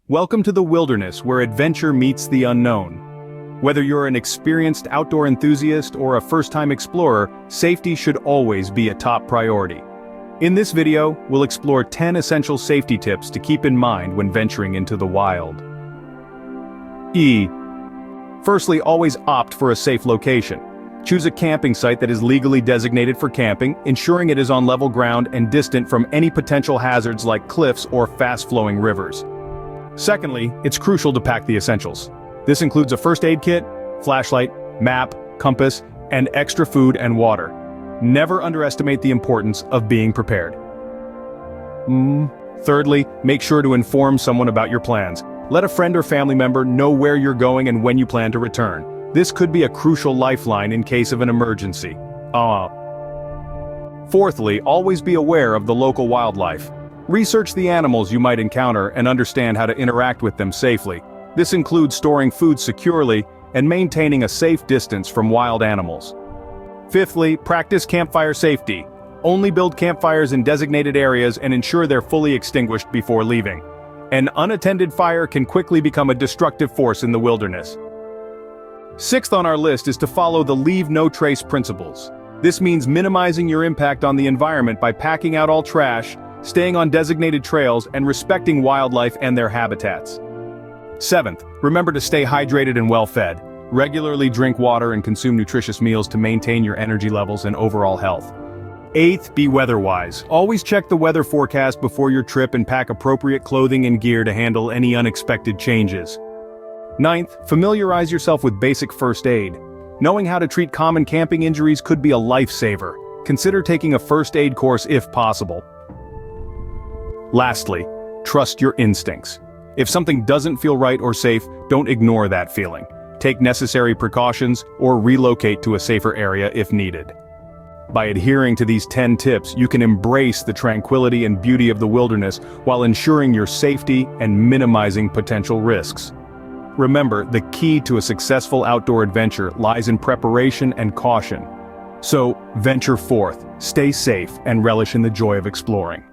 Welcome to the wilderness where adventure meets the unknown. Whether you're an experienced outdoor enthusiast or a first-time explorer, safety should always be a top priority. In this video, we'll explore 10 essential safety tips to keep in mind when venturing into the wild. Firstly, always opt for a safe location. Choose a camping site that is legally designated for camping, ensuring it is on level ground and distant from any potential hazards like cliffs or fast-flowing rivers. Secondly, it's crucial to pack the essentials. This includes a first aid kit, flashlight, map, compass, and extra food and water. Never underestimate the importance of being prepared. Thirdly, make sure to inform someone about your plans. Let a friend or family member know where you're going and when you plan to return. This could be a crucial lifeline in case of an emergency. Fourthly, always be aware of the local wildlife. Research the animals you might encounter and understand how to interact with them safely. This includes storing food securely and maintaining a safe distance from wild animals. Fifthly, practice campfire safety. Only build campfires in designated areas and ensure they're fully extinguished before leaving. An unattended fire can quickly become a destructive force in the wilderness. Sixth on our list is to follow the leave no trace principles. This means minimizing your impact on the environment by packing out all trash, staying on designated trails, and respecting wildlife and their habitats. Seventh, remember to stay hydrated and well-fed. Regularly drink water and consume nutritious meals to maintain your energy levels and overall health. Eighth, be weather-wise. Always check the weather forecast before your trip and pack appropriate clothing and gear to handle any unexpected changes. Ninth, familiarize yourself with basic first aid. Knowing how to treat common camping injuries could be a lifesaver. Consider taking a first aid course if possible. Lastly, trust your instincts. If something doesn't feel right or safe, don't ignore that feeling. Take necessary precautions or relocate to a safer area if needed. By adhering to these 10 tips, you can embrace the tranquility and beauty of the wilderness while ensuring your safety and minimizing potential risks. Remember, the key to a successful outdoor adventure lies in preparation and caution. So, venture forth, stay safe, and relish in the joy of exploring.